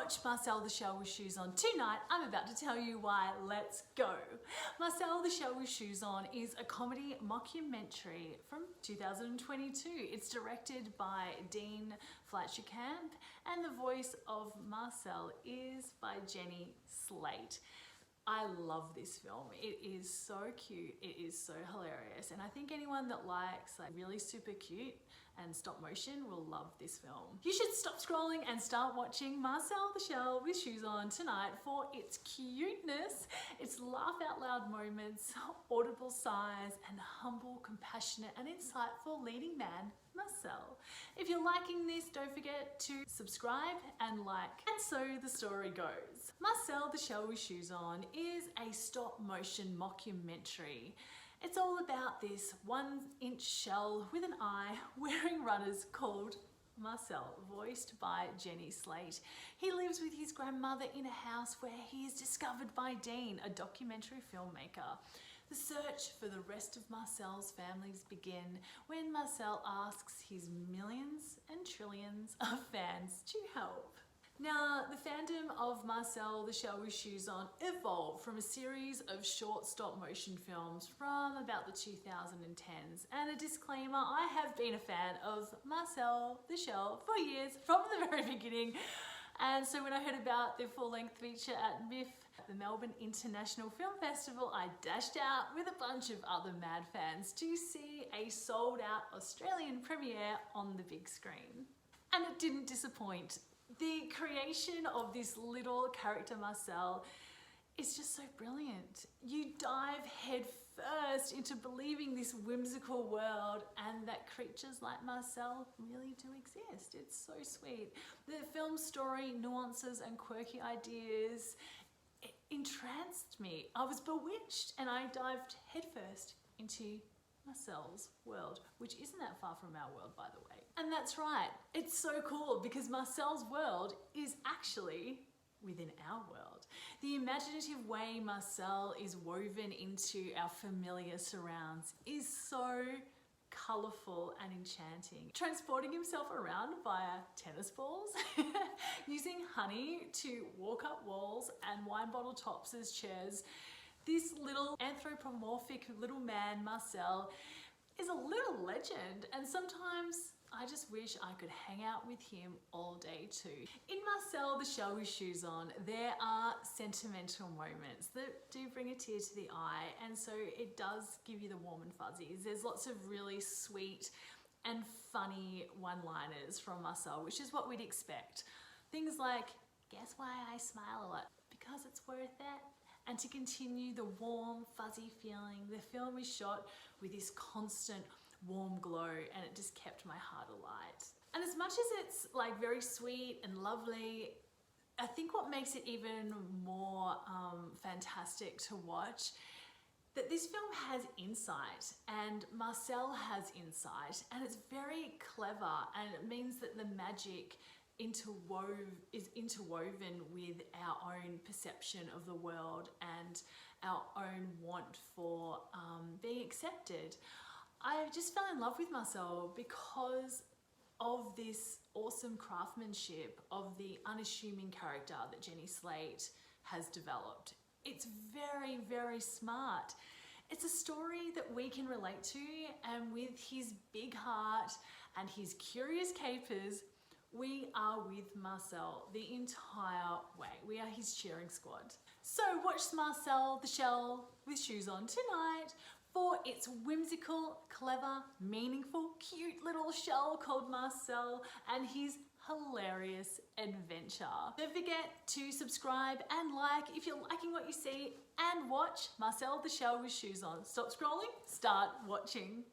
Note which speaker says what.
Speaker 1: watch Marcel the Shell with Shoes On tonight, I'm about to tell you why. Let's go. Marcel the Shell with Shoes On is a comedy mockumentary from 2022. It's directed by Dean Fleischer-Camp and the voice of Marcel is by Jenny Slate. I love this film. It is so cute, it is so hilarious, and I think anyone that likes really super cute and stop motion will love this film. You should stop scrolling and start watching Marcel the Shell with Shoes On tonight for its cuteness, its laugh out loud moments, audible sighs, and humble, compassionate and insightful leading man, Marcel. If you're liking this, don't forget to subscribe and like. And so the story goes. Marcel the Shell with Shoes On is a stop motion mockumentary. It's all about this 1-inch shell with an eye wearing runners called Marcel, voiced by Jenny Slate. He lives with his grandmother in a house where he is discovered by Dean, a documentary filmmaker. The search for the rest of Marcel's families begin when Marcel asks his millions and trillions of fans to help. Now, the fandom of Marcel the Shell with Shoes On evolved from a series of short stop motion films from about the 2010s. And a disclaimer, I have been a fan of Marcel the Shell for years, from the very beginning. And so when I heard about the full-length feature at MIF, the Melbourne International Film Festival, I dashed out with a bunch of other mad fans to see a sold-out Australian premiere on the big screen. And it didn't disappoint. The creation of this little character Marcel is just so brilliant. You dive head first into believing this whimsical world and that creatures like Marcel really do exist. It's so sweet. The film story, nuances and quirky ideas, it entranced me. I was bewitched and I dived headfirst into Marcel's world, which isn't that far from our world, by the way. And that's right, it's so cool because Marcel's world is actually within our world. The imaginative way Marcel is woven into our familiar surrounds is so colourful and enchanting. Transporting himself around via tennis balls, using honey to walk up walls and wine bottle tops as chairs. This little anthropomorphic little man, Marcel, is a little legend, and sometimes I just wish I could hang out with him all day too. In Marcel the Shell with Shoes On, there are sentimental moments that do bring a tear to the eye, and so it does give you the warm and fuzzies. There's lots of really sweet and funny one-liners from Marcel, which is what we'd expect. Things like, guess why I smile a lot? Because it's worth it. And to continue the warm, fuzzy feeling, the film is shot with this constant warm glow and it just kept my heart alight. And as much as it's very sweet and lovely, I think what makes it even more fantastic to watch, that this film has insight and Marcel has insight, and it's very clever, and it means that the magic is interwoven with our own perception of the world and our own want for being accepted. I just fell in love with Marcel because of this awesome craftsmanship of the unassuming character that Jenny Slate has developed. It's very, very smart. It's a story that we can relate to, and with his big heart and his curious capers, we are with Marcel the entire way. We are his cheering squad. So watch Marcel the Shell with Shoes On tonight for its whimsical, clever, meaningful, cute little shell called Marcel and his hilarious adventure. Don't forget to subscribe and like if you're liking what you see, and watch Marcel the Shell with Shoes On. Stop scrolling, start watching.